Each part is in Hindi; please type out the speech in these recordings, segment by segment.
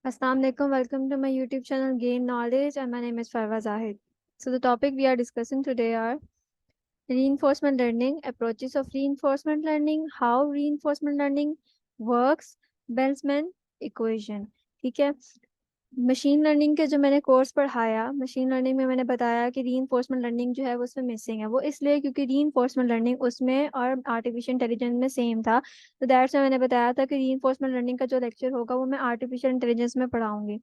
Assalamu alaikum. Welcome to my YouTube channel Gain Knowledge, and my name is Farwa Zahid. So the topic we are discussing today are reinforcement learning, approaches of reinforcement learning, how reinforcement learning works, Boltzmann equation. ठीक है। मशीन लर्निंग के जो मैंने कोर्स पढ़ाया, मशीन लर्निंग में मैंने बताया कि रीइंफोर्समेंट लर्निंग जो है वो उसमें मिसिंग है। वो इसलिए क्योंकि रीइंफोर्समेंट लर्निंग उसमें और आर्टिफिशियल इंटेलिजेंस में सेम था। तो दैट्स मैंने बताया था कि रीइंफोर्समेंट लर्निंग का जो लेक्चर होगा वो मैं आर्टिफिशियल इंटेलिजेंस में पढ़ाऊंगी।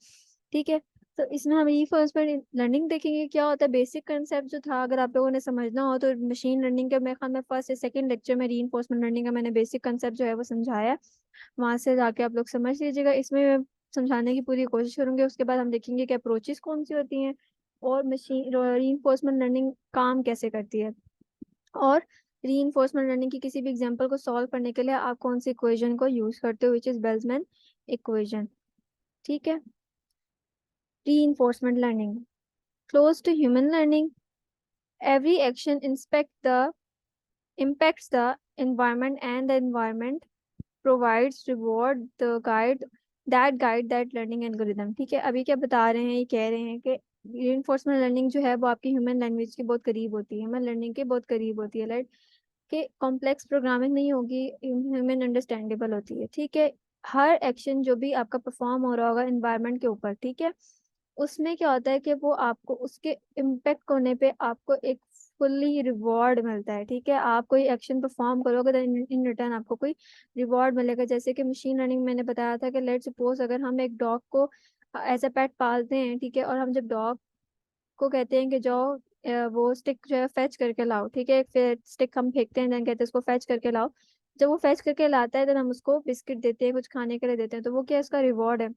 ठीक है। तो इसमें हम रीइंफोर्समेंट लर्निंग देखेंगे क्या होता है। बेसिक कंसेप्ट जो था, अगर आप लोगों ने समझना हो तो मशीन लर्निंग के मेरे ख्याल में फर्स्ट या सेकंड लेक्चर में रीइंफोर्समेंट लर्निंग का मैंने बेसिक कंसेप्ट जो है वो समझाया है। वहां से जाके आप लोग समझ लीजिएगा। इसमें समझाने की पूरी कोशिश करूंगी। उसके बाद हम देखेंगे कि अप्रोचेस कौन सी होती हैं और मशीन रीइंफोर्समेंट लर्निंग काम कैसे करती है, और रीइंफोर्समेंट लर्निंग की किसी भी एग्जांपल को सॉल्व करने के लिए आप कौन सी इक्वेशन को यूज करते हो, विच इज बेल्समैन इक्वेशन। ठीक है। Reinforcement learning close to human learning, every action inspect the impacts the environment and the environment provides reward the guide that learning algorithm। ठीक है। अभी क्या बता रहे हैं, ये कह रहे हैं कि reinforcement learning जो है वो आपकी ह्यूमन लैंग्वेज के बहुत करीब होती है, ह्यूमन लर्निंग के बहुत करीब होती है। राइट। कि कॉम्प्लेक्स प्रोग्रामिंग नहीं होगी, ह्यूमन अंडरस्टैंडेबल होती है। ठीक है। हर एक्शन जो भी आपका परफॉर्म हो रहा होगा एनवायरनमेंट के ऊपर, ठीक है, उसमें क्या होता है कि वो आपको उसके इम्पेक्ट होने पे आपको एक फुल्ली रिवॉर्ड मिलता है। ठीक है। आप कोई एक्शन परफॉर्म करोगे तो इन रिटर्न आपको कोई रिवॉर्ड मिलेगा। जैसे कि मशीन लर्निंग मैंने बताया था कि लेट्स सपोज अगर हम एक डॉग को एज अ पेट पालते हैं, ठीक है, और हम जब डॉग को कहते हैं कि जाओ वो स्टिक जो है फेच करके लाओ, ठीक है, फिर स्टिक हम फेंकते हैं, देन कहते हैं उसको फेच करके लाओ। जब वो फेच करके लाता है तो हम उसको बिस्किट देते हैं, कुछ खाने के लिए देते हैं, तो वो क्या उसका रिवॉर्ड है।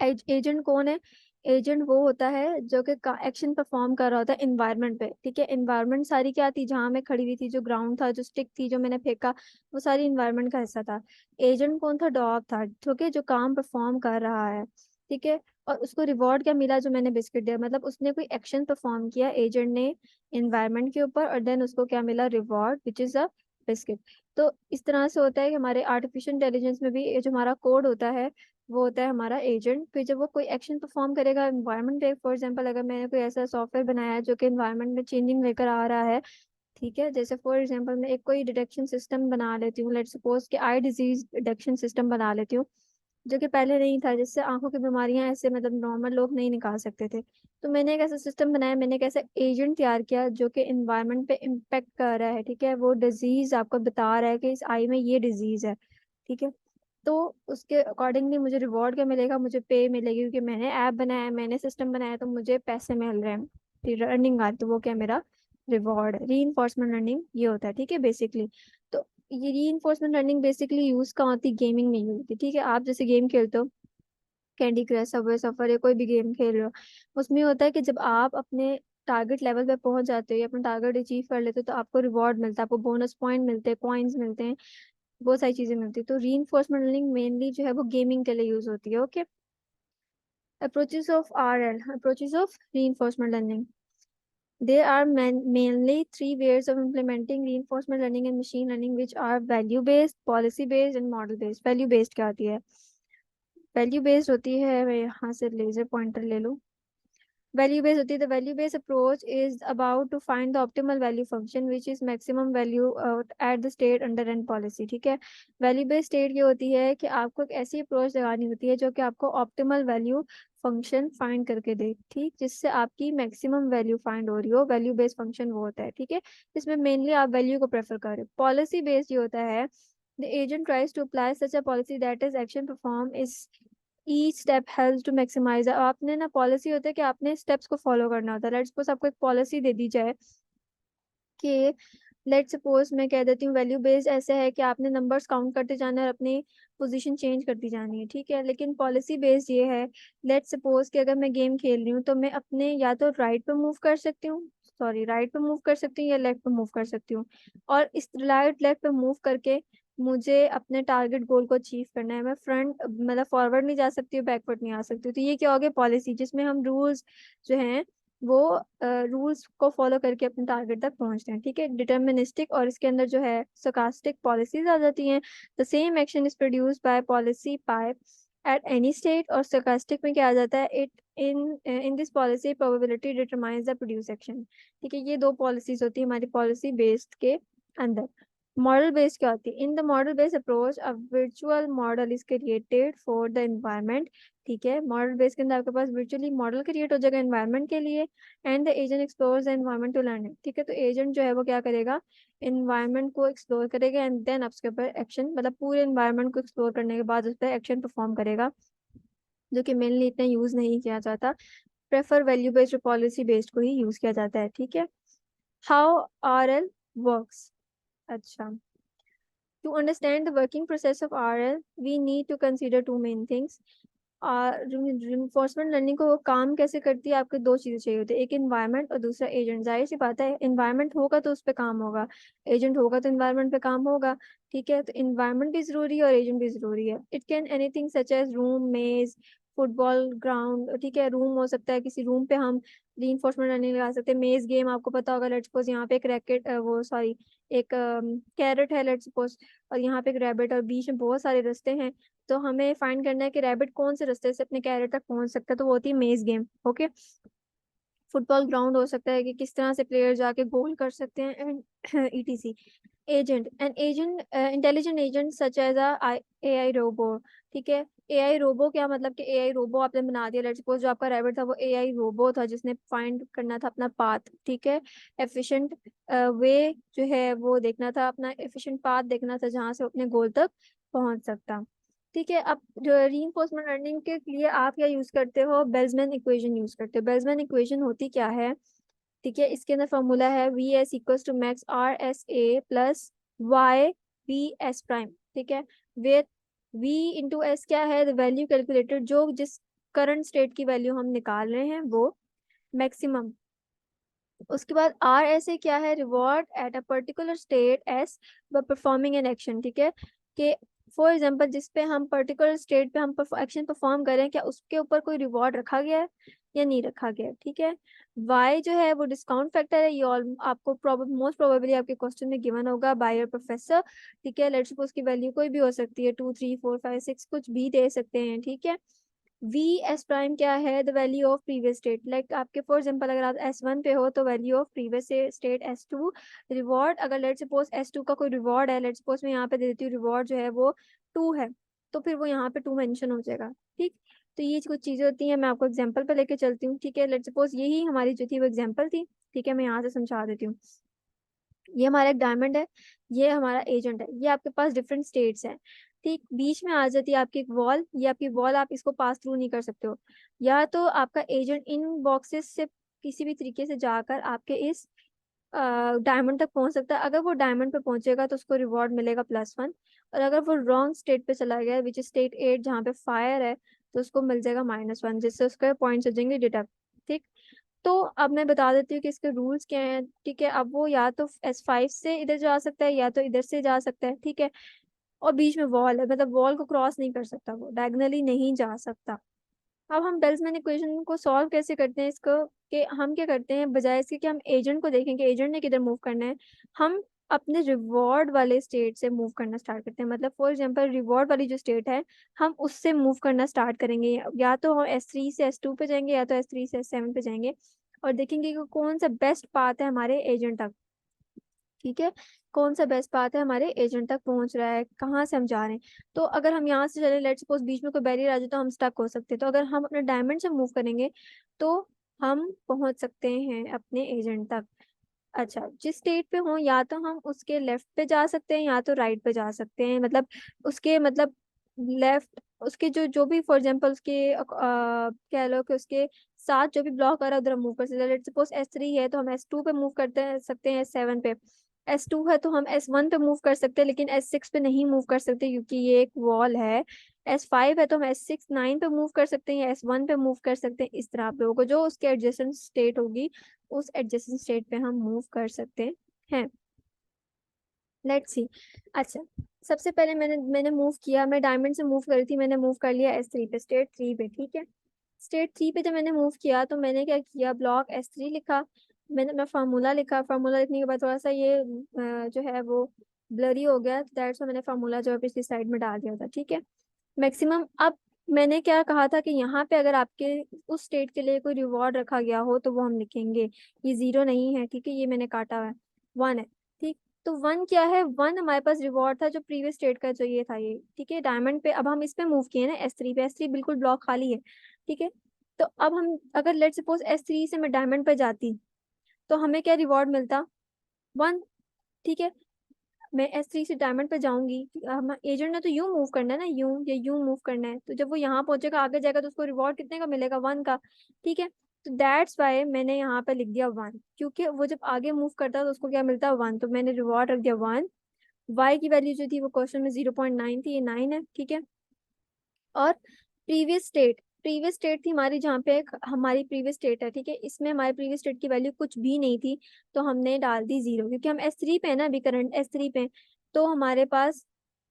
एजेंट कौन है? एजेंट वो होता है जो कि एक्शन परफॉर्म कर रहा होता है इन्वायरमेंट पे। ठीक है। इन्वायरमेंट सारी क्या थी, जहां मैं खड़ी हुई थी, जो ग्राउंड था, जो स्टिक थी, जो मैंने फेंका, वो सारी इन्वायरमेंट का हिस्सा था। एजेंट कौन था? डॉग था, ठीक है, जो काम परफॉर्म कर रहा है। ठीक है। और उसको रिवॉर्ड क्या मिला? जो मैंने बिस्किट दिया, मतलब उसने कोई एक्शन परफॉर्म किया एजेंट ने इन्वायरमेंट के ऊपर, और देन उसको क्या मिला? Reward, which is a biscuit. तो इस तरह से होता है कि हमारे आर्टिफिशियल इंटेलिजेंस में भी ये जो हमारा कोड होता है वो होता है हमारा एजेंट। फिर जब वो कोई एक्शन परफॉर्म करेगा एनवायरनमेंट पे, फॉर एग्जांपल अगर मैंने कोई ऐसा सॉफ्टवेयर बनाया है जो कि एनवायरनमेंट में चेंजिंग लेकर आ रहा है, ठीक है, जैसे फॉर एग्जांपल मैं एक कोई डिटेक्शन सिस्टम बना लेती हूँ, लेट्स सपोज कि आई डिजीज डिटेक्शन सिस्टम बना लेती हूँ, जो कि पहले नहीं था, जिससे आंखों की बीमारियां ऐसे मतलब नॉर्मल लोग नहीं निकाल सकते थे। तो मैंने एक ऐसा सिस्टम बनाया, मैंने एक ऐसा एजेंट तैयार किया जो कि एनवायरनमेंट पे इम्पेक्ट कर रहा है। ठीक है। वो डिजीज आपको बता रहा है कि इस आई में ये डिजीज है। ठीक है। तो उसके अकॉर्डिंगली मुझे रिवॉर्ड क्या मिलेगा? मुझे पे मिलेगी, क्योंकि मैंने ऐप बनाया है, मैंने सिस्टम बनाया है, तो मुझे पैसे मिल रहे हैं, अर्निंग आ रही, तो वो क्या मेरा रिवॉर्ड है। री इन्फोर्समेंट लर्निंग ये होता है। ठीक है। बेसिकली तो ये री इन्फोर्समेंट लर्निंग बेसिकली यूज कहाँ होती है? गेमिंग में यूज होती है। ठीक है। आप जैसे गेम खेलते हो, कैंडी क्रश, सबवे सफर, या कोई भी गेम खेल रहे हो, उसमें होता है कि जब आप अपने टारगेट लेवल पे पहुंच जाते हो या अपना टारगेट अचीव कर लेते हो तो आपको रिवॉर्ड मिलता है, आपको बोनस पॉइंट मिलते हैं, कॉइन्स मिलते हैं, बहुत सारी चीजें मिलती है। तो रीइंफोर्समेंट लर्निंग मेनली जो है वो गेमिंग के लिए यूज होती है। Okay. Approaches of RL, approaches of reinforcement learning, there are mainly three ways of implementing reinforcement learning and machine learning, which are value based, policy based and model based। value based क्या आती है? वैल्यू बेस्ड होती है, मैं यहाँ से लेजर पॉइंटर ले लूँ। वैल्यू बेस्ड होती है, the value based approach is about to find the optimal value function which is maximum value at the state under and policy. ठीक है। वैल्यू बेस्ड स्टेट ये होती है कि आपको एक ऐसी अप्रोच लगानी होती है जो कि आपको ऑप्टिमल वैल्यू फंक्शन फाइंड करके दे, ठीक, जिससे आपकी मैक्सिमम वैल्यू फाइंड हो रही हो। वैल्यू बेस्ड फंक्शन वो होता है। ठीक है। इसमें मेनली आप वैल्यू को प्रेफर करें। पॉलिसी बेस्ड ये होता है, the agent tries to apply such a policy that is action perform is each step helps to maximize. आपने ना, पॉलिसी होता है कि आपने स्टेप्स को फॉलो करना होता है। लेट्स सपोज आपको एक पॉलिसी दे दी जाए कि लेट्स सपोज मैं कह देती हूँ वैल्यू बेस्ड ऐसे है कि आपने नंबर्स काउंट करते जाना है और अपनी पोजीशन चेंज करती जानी है। ठीक है। लेकिन पॉलिसी बेस्ड ये है, लेट्स सपोज कि अगर मैं गेम खेल रही हूँ तो मैं अपने या तो राइट पे मूव कर सकती हूँ, सॉरी राइट पे मूव कर सकती हूँ या लेफ्ट पे मूव कर सकती हूँ, और इस राइट लेफ्ट पे मूव करके मुझे अपने टारगेट गोल को अचीव करना है। मैं फ्रंट मतलब फॉरवर्ड नहीं जा सकती हूँ, बैकवर्ड नहीं आ सकती हूँ। तो ये क्या हो गया? पॉलिसी, जिसमें हम रूल्स जो हैं वो रूल्स को फॉलो करके अपने टारगेट तक पहुंचते हैं। ठीक है। डिटर्मिनिस्टिक और इसके अंदर जो है स्टोकास्टिक पॉलिसीज आ जाती हैं। The same action is produced by policy by at any state, और स्टोकेस्टिक में क्या आ जाता है, it in this policy probability determines the produce action. ठीक है, ये दो पॉलिसीज होती है हमारी पॉलिसी बेस्ड के अंदर। मॉडल बेस्ड क्या होती है, in the model based approach a virtual model is created for the environment. ठीक है, मॉडल बेस्ड के अंदर आपके पास वर्चुअली मॉडल क्रिएट हो जाएगा एनवायरनमेंट के लिए, and the agent explores the environment to learn it. ठीक है, तो एजेंट जो है वो क्या करेगा, एनवायरनमेंट को एक्सप्लोर करेगा एंड देन उसके ऊपर एक्शन, मतलब पूरे एनवायरनमेंट को एक्सप्लोर करने के बाद उस पर एक्शन परफॉर्म करेगा, जो कि मेनली इतना यूज नहीं किया जाता। प्रेफर वैल्यू बेस्ड और पॉलिसी बेस्ड को ही यूज किया जाता है। ठीक है, हाउ आर एल वर्क्स। अच्छा, to understand the working process of RL, we need to consider two main things. Reinforcement learning को वो काम कैसे करती है, आपको दो चीज़ें चाहिए होती है, एक इन्वायरमेंट और दूसरा एजेंट। जाहिर सी बात है, इन्वायरमेंट होगा तो उस पर काम होगा, एजेंट होगा तो इन्वायरमेंट पे काम होगा। ठीक है, तो इन्वायरमेंट भी ज़रूरी है और एजेंट भी ज़रूरी है। It can anything such as room, maze, football ground. ठीक है, रूम हो सकता है, किसी रूम पे हम रीइंफोर्समेंट लर्निंग लगा सकते हैं। मेज गेम आपको पता होगा, लेट्स सपोज यहाँ पे एक रैकेट, वो सॉरी, एक कैरेट है लेट्स सपोज, और यहाँ पे एक रैबिट, और बीच में बहुत सारे रास्ते हैं, तो हमें फाइंड करना है कि रैबिट कौन से रास्ते से अपने कैरेट तक पहुंच सकता है, तो वो होती है मेज गेम। ओके, फुटबॉल ग्राउंड हो सकता है कि किस तरह से प्लेयर जाके गोल कर सकते हैं, and etc. Agent, an agent intelligent agent such as a AI robo. ठीक है, एआई रोबो क्या मतलब कि एआई रोबो आपने बना दिया, लेट्स सपोज जो आपका रैबिट था वो एआई रोबो था जिसने फाइंड करना था अपना पाथ। ठीक है, एफिशिएंट वे जो है वो देखना था, अपना एफिशिएंट पाथ देखना था जहां से वो अपने गोल तक पहुंच सकता। ठीक है, अब जो रीइंफोर्समेंट लर्निंग के लिए आप क्या यूज करते हो, बेल्समैन इक्वेशन यूज करते हो। बेल्समैन इक्वेशन होती क्या है, ठीक है, इसके अंदर फॉर्मूला है V S equals to max R S A plus Y V S prime. ठीक है, वे वी इंटू एस क्या है, द वैल्यू कैलकुलेटेड, जो जिस करंट स्टेट की वैल्यू हम निकाल रहे हैं वो मैक्सिमम। उसके बाद आर एस ए क्या है, reward at a particular state S ब परफॉर्मिंग एन एक्शन। ठीक है, कि फॉर एग्जांपल जिस पे हम पर्टिकुलर स्टेट पे हम एक्शन परफॉर्म करें, क्या उसके ऊपर कोई रिवॉर्ड रखा गया है या नहीं रखा गया है। ठीक है, वाई जो है वो डिस्काउंट फैक्टर है, ये आपको मोस्ट प्रोबेबली आपके क्वेश्चन में गिवन होगा बाय योर प्रोफेसर। ठीक है, लेट्स सपोज की वैल्यू कोई भी हो सकती है, 2 3 4 5 6 कुछ भी दे सकते हैं। ठीक है, वी एस प्राइम क्या है, the value of previous state, like आपके फॉर एग्जांपल अगर आप S1 पे हो तो value of previous state S2। Reward अगर लेट्स सपोज S2 का कोई रिवॉर्ड है, लेट्स सपोज मैं यहाँ पे दे देती हूँ रिवॉर्ड जो है वो 2 है, तो फिर वो यहाँ पे 2 मेंशन हो जाएगा। ठीक, तो ये कुछ चीजें होती हैं, मैं आपको एग्जाम्पल पे लेके चलती हूँ। ठीक है, लेट्स सपोज यही हमारी जो थी वो एग्जाम्पल थी। ठीक है, मैं यहाँ से समझा देती हूँ। ये हमारा एक डायमंड है, ये हमारा एजेंट है, ये आपके पास डिफरेंट स्टेट्स हैं। ठीक, बीच में आ जाती है आपकी एक वॉल, ये आपकी वॉल, आप इसको पास थ्रू नहीं कर सकते हो, या तो आपका एजेंट इन बॉक्सेस से किसी भी तरीके से जाकर आपके इस डायमंड तक पहुंच सकता है। अगर वो डायमंड पे पहुंचेगा तो उसको रिवॉर्ड मिलेगा +1, और अगर वो रॉन्ग स्टेट पे चला गया विच इज स्टेट 8 जहाँ पे फायर है, तो उसको मिल जाएगा -1, जिससे उसके पॉइंट्स हो जाएंगे डिडक्ट। ठीक, तो अब मैं बता देती हूँ कि इसके रूल्स क्या हैं। ठीक है, अब वो या तो S5 से इधर जा सकता है या तो इधर से जा सकता है। ठीक है, और बीच में वॉल है, मतलब वॉल को क्रॉस नहीं कर सकता, वो डायगनली नहीं जा सकता। अब हम बेल्समैन इक्वेशन को सॉल्व कैसे करते हैं इसको, कि हम क्या करते हैं, बजाय इसके कि हम एजेंट को देखें कि एजेंट ने किधर मूव करना है, हम अपने रिवॉर्ड वाले स्टेट से मूव करना स्टार्ट करते हैं। मतलब फॉर एग्जांपल रिवॉर्ड वाली जो स्टेट है, हम उससे मूव करना स्टार्ट करेंगे, या तो हम S3 से S2 पे जाएंगे या तो S3 से S7 पे जाएंगे, और देखेंगे कि कौन सा बेस्ट पाथ है हमारे एजेंट तक। ठीक है, कौन सा बेस्ट पाथ है हमारे एजेंट तक पहुंच रहा है, कहाँ से हम जा रहे हैं। तो अगर हम यहाँ से चले, लेट्स सपोज बीच में कोई बैरियर आ जाए तो हम स्टक हो सकते हैं, तो अगर हम अपने डायमंड से मूव करेंगे तो हम पहुंच सकते हैं अपने एजेंट तक। अच्छा, जिस स्टेट पे हो या तो हम उसके लेफ्ट पे जा सकते हैं या तो राइट पे जा सकते हैं, मतलब उसके मतलब लेफ्ट, उसके जो जो भी फॉर एग्जांपल उसके कह लो कि उसके साथ जो भी ब्लॉक आ रहा है उधर हम मूव कर सकते हैं। लेट्स सपोज S3 है तो हम S2 पे मूव करते हैं सकते हैं, S7 पे। S2 है तो हम S1 पे मूव कर सकते हैं, लेकिन S6 पे नहीं मूव कर सकते क्योंकि ये एक वॉल है। S5 है तो हम S6 9 पे मूव कर सकते हैं या S1 पे मूव कर सकते हैं। इस तरह आप लोगों को जो उसके एडजेसेंट स्टेट होगी उस एडजेसेंट स्टेट पे हम मूव कर सकते हैं। Let's see. अच्छा, सबसे पहले मैंने मैंने मूव किया, मैं डायमंड से मूव करी थी, मैंने मूव कर लिया S3 पे, स्टेट 3 पे। ठीक है, स्टेट 3 पे जब मैंने मूव किया तो मैंने क्या किया, ब्लॉक S3 लिखा, मैंने अपना फार्मूला लिखा। फार्मूला लिखने के बाद थोड़ा सा ये जो है वो ब्लरी हो गया, दैट्स मैंने फार्मूला जो है पिछली साइड में डाल दिया था। ठीक है, मैक्सिमम अब मैंने क्या कहा था कि यहाँ पे अगर आपके उस स्टेट के लिए कोई रिवॉर्ड रखा गया हो तो वो हम लिखेंगे। ये 0 नहीं है, ठीक है, ये मैंने काटा हुआ है, 1 है। ठीक, तो 1 क्या है, 1 हमारे पास रिवॉर्ड था जो प्रीवियस स्टेट का, जो ये था ये, ठीक है, डायमंड पे। अब हम इस पे मूव किए ना S3 पे, S3 बिल्कुल ब्लॉक खाली है, ठीक है। तो अब हम अगर लेट सपोज S3 से मैं डायमंड पे जाती तो हमें क्या रिवॉर्ड मिलता, 1, ठीक है। मैं S3 से डायमंड पे जाऊंगी, हम एजेंट ने तो यूं मूव करना है ना, यूं या यूं मूव करना है, तो जब वो यहाँ पहुंचेगा आगे जाएगा तो उसको रिवॉर्ड कितने का मिलेगा, 1 का, ठीक है। तो दैट्स वाई मैंने यहाँ पे लिख दिया 1, क्योंकि वो जब आगे मूव करता है तो उसको क्या मिलता है, 1, तो मैंने रिवॉर्ड रख दिया 1। वाई की वैल्यू जो थी वो क्वेश्चन में 0.9 थी, ये 9 है, ठीक है। और प्रीवियस स्टेट थी हमारी, जहाँ पे हमारी प्रीवियस स्टेट है, ठीक है, इसमें हमारी प्रीवियस स्टेट की वैल्यू कुछ भी नहीं थी, तो हमने डाल दी 0, क्योंकि हम S3 पे है ना, अभी करंट S3 पे हैं। तो हमारे पास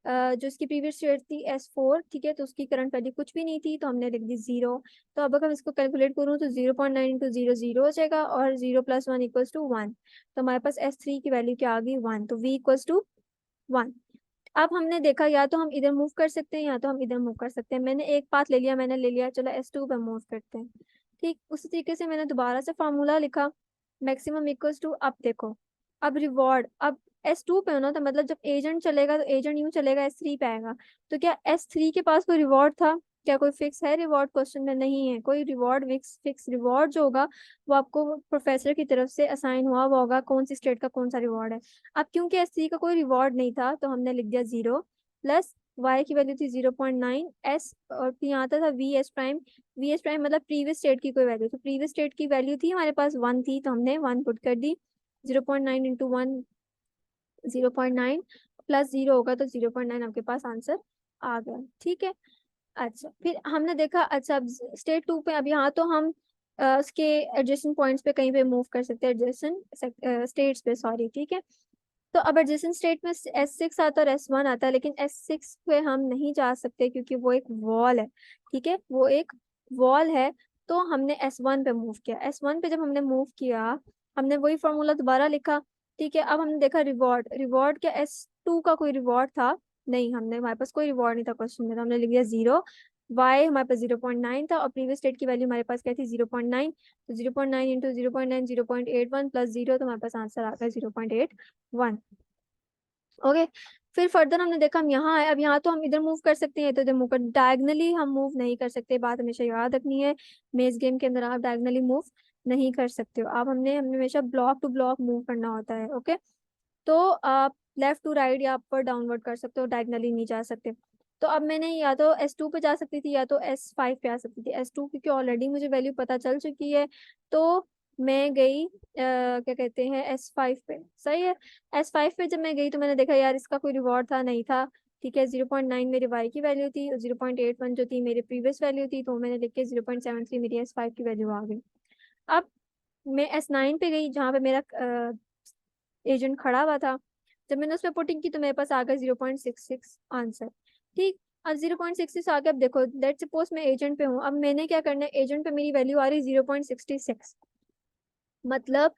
जो इसकी प्रीवियस स्टेट थी S4, ठीक है, तो उसकी करंट वैल्यू कुछ भी नहीं थी, तो हमने लिख दी 0। तो अब अगर हम इसको कैलकुलेट करूँ तो 0.9 इंटू 0 0 हो जाएगा, और 0 + 1 = 1। तो हमारे पास S3 की वैल्यू क्या आ गई, 1, तो V = 1। अब हमने देखा या तो हम इधर मूव कर सकते हैं या तो हम इधर मूव कर सकते हैं। मैंने एक पाथ ले लिया, मैंने ले लिया, चलो S2 पे मूव करते हैं। ठीक, उसी तरीके से मैंने दोबारा से फार्मूला लिखा, मैक्सिमम इक्वल्स टू, अब देखो, अब रिवॉर्ड, अब S2 पे हो ना, तो मतलब जब एजेंट चलेगा तो एजेंट यूं चलेगा, S3 पे आएगा। तो क्या S3 के पास कोई रिवॉर्ड था, क्या कोई फिक्स है रिवॉर्ड, क्वेश्चन में नहीं है कोई रिवॉर्ड। फिक्स रिवॉर्ड जो होगा वो आपको प्रोफेसर की तरफ से असाइन हुआ हुआ होगा, कौन सी स्टेट का कौन सा रिवॉर्ड है। अब क्योंकि S3 का कोई रिवॉर्ड नहीं था तो हमने लिख दिया 0, प्लस y की वैल्यू थी 0.9, s और फिर यहाँ आता था VS प्राइम। VS प्राइम मतलब प्रीवियस स्टेट की कोई वैल्यू, तो प्रीवियस स्टेट की वैल्यू थी हमारे पास 1 थी, तो हमने 1 पुट कर दी। 0.9 इंटू 1, 0.9 प्लस 0 होगा तो 0.9 आपके पास आंसर आ गया, ठीक है। अच्छा, फिर हमने देखा, अच्छा अब स्टेट 2 पे, अब यहाँ तो हम उसके एडजेसेंट पॉइंट्स पे कहीं पे मूव कर सकते हैं, एडजेसेंट स्टेट्स पे, सॉरी, ठीक है। तो अब एडजेसेंट स्टेट में S6 आता है और S1 आता है, लेकिन S6 पे हम नहीं जा सकते क्योंकि वो एक वॉल है, ठीक है, वो एक वॉल है। तो हमने S1 पे मूव किया, S1 पे जब हमने मूव किया, हमने वही फॉर्मूला दोबारा लिखा, ठीक है। अब हमने देखा रिवॉर्ड, क्या S2 का कोई रिवॉर्ड था, नहीं, हमने, हमारे पास कोई रिवॉर्ड नहीं था क्वेश्चन में, तो हमने लिख दिया 0। वाई हमारे पास 0.9 था और प्रीवियस स्टेट की वैल्यू हमारे पास क्या थी, 0.9, तो 0.9 इंटू 0.9, 0.81 प्लस 0, तो हमारे पास आंसर आ गया 0.81। ओके, फिर फर्दर हमने देखा, हम यहाँ आए, अब यहाँ तो हम इधर मूव कर सकते हैं तो इधर मूव कर, डायगनली हम मूव नहीं कर सकते, बात हमेशा याद रखनी है। मेज गेम के अंदर आप डायगनली मूव नहीं कर सकते हो, आप हमने हमने हमेशा ब्लॉक टू ब्लॉक मूव करना होता है, ओके। तो आप लेफ्ट टू राइट या अपर डाउनवर्ड कर सकते हो, डायगनली नहीं जा सकते। तो अब मैंने या तो S2 पे जा सकती थी या तो S5 पे आ सकती थी। S2 क्योंकि ऑलरेडी मुझे वैल्यू पता चल चुकी है, तो मैं गई क्या कहते हैं, S5 पे, सही है। S5 पे जब मैं गई तो मैंने देखा यार इसका कोई रिवॉर्ड था नहीं था, ठीक है। 0.9 मेरी वाई की वैल्यू थी और 0.81 जो थी मेरी प्रीवियस वैल्यू थी, तो मैंने लिख के 0.73 मेरी S5 की वैल्यू आ गई। अब मैं S9 पे गई जहाँ पे मेरा एजेंट खड़ा हुआ था, जब मैंने उस पर पुटिंग की तो मेरे पास आ गया 0.66 आंसर, ठीक। अब 0.66 आ गया, अब देखो लेट्स सपोज मैं एजेंट पे हूँ, अब मैंने क्या करना है, एजेंट पे मेरी वैल्यू आ रही 0.66, मतलब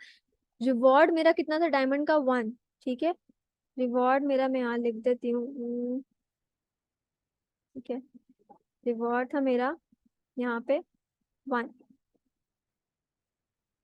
रिवॉर्ड मेरा कितना था डायमंड का, 1, ठीक है। रिवॉर्ड मेरा मैं यहाँ लिख देती हूँ, ठीक है, रिवॉर्ड था मेरा यहाँ पे 1,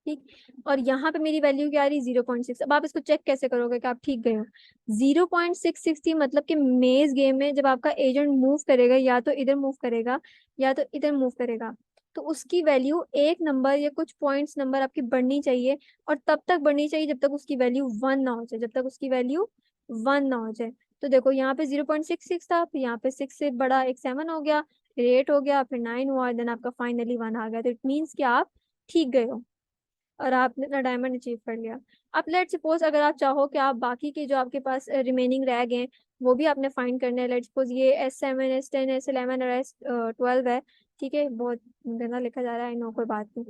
ठीक। और यहाँ पे मेरी वैल्यू क्या आ रही, 0.6। अब आप इसको चेक कैसे करोगे कि आप ठीक गए हो। 0.66 थी, मतलब कि मेज गेम में जब आपका एजेंट मूव करेगा या तो इधर मूव करेगा या तो इधर मूव करेगा, तो उसकी वैल्यू एक नंबर या कुछ पॉइंट्स नंबर आपकी बढ़नी चाहिए, और तब तक बढ़नी चाहिए जब तक उसकी वैल्यू 1 ना हो जाए, जब तक उसकी वैल्यू 1 ना हो जाए। तो देखो यहाँ पे 0.66 था, फिर यहाँ पे 6 से बड़ा एक 7 हो गया, फिर 8 हो गया, फिर 9 हुआ, देन आपका फाइनली 1 आ गया, तो इट मीन्स कि आप ठीक गए हो और आपने अपना डायमंड अचीव कर लिया। अब लेट सपोज अगर आप चाहो कि आप बाकी के जो आपके पास रिमेनिंग रह गए हैं वो भी आपने फाइंड करने हैं, लेट सपोज ये S7, S10, S11 और S12 है, ठीक है, बहुत गंदा लिखा जा रहा है, आई नो, कोई बात नहीं।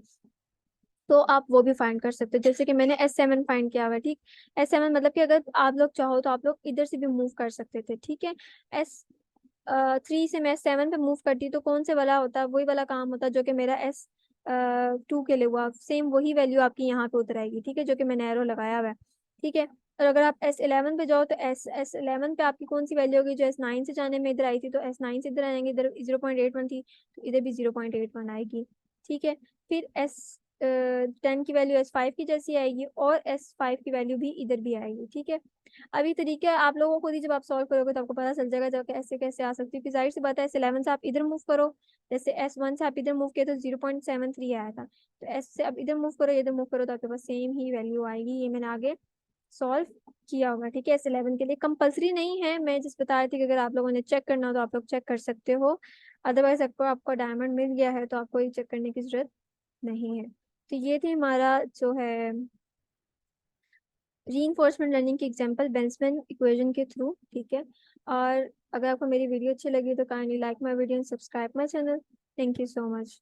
तो आप वो भी फाइंड कर सकते हो, जैसे कि मैंने S7 फाइंड किया हुआ है, ठीक। S7 मतलब कि अगर आप लोग चाहो तो आप लोग इधर से भी मूव कर सकते थे, ठीक है। S3 से मैं S7 पे मूव करती तो कौन से वाला होता, वही वाला काम होता जो कि मेरा S2 के लिए हुआ, सेम वही वैल्यू आपकी यहाँ पे उतर आएगी, ठीक है, जो कि मैंने एरो लगाया हुआ है, ठीक है। और अगर आप S11 पे जाओ तो S11 पे आपकी कौन सी वैल्यू होगी, जो S9 से जाने में इधर आई थी, तो S9 से इधर आएंगे, इधर 0.81 थी तो इधर भी 0.81 आएगी। ठीक है, फिर S10 की वैल्यू S5 की जैसी आएगी, और S5 की वैल्यू भी इधर भी आएगी। ठीक है, अभी तरीका आप लोगों को, जब आप सॉल्व करोगे तो आपको पता चल जाएगा जब कैसे कैसे आ सकती है, क्योंकि जाहिर सी बात है S11 से आप इधर मूव करो, जैसे S1 से आप इधर मूव किया तो 0.73 आया था, तो S से अब इधर मूव करो, इधर मूव करो, तो आपके पास सेम ही वैल्यू आएगी। ये मैंने आगे सॉल्व किया होगा। ठीक है, S11 के लिए कंपलसरी नहीं है, मैं जिस बता रही थी कि अगर आप लोगों ने चेक करना हो तो आप लोग चेक कर सकते हो, अदरवाइज आपको आपका डायमंड मिल गया है तो आपको ये चेक करने की जरूरत नहीं है। तो ये थी हमारा जो है रीइंफोर्समेंट लर्निंग की एग्जांपल बेंसमैन इक्वेशन के थ्रू। ठीक है, और अगर आपको मेरी वीडियो अच्छी लगी तो kindly like my video and subscribe my channel. Thank you so much.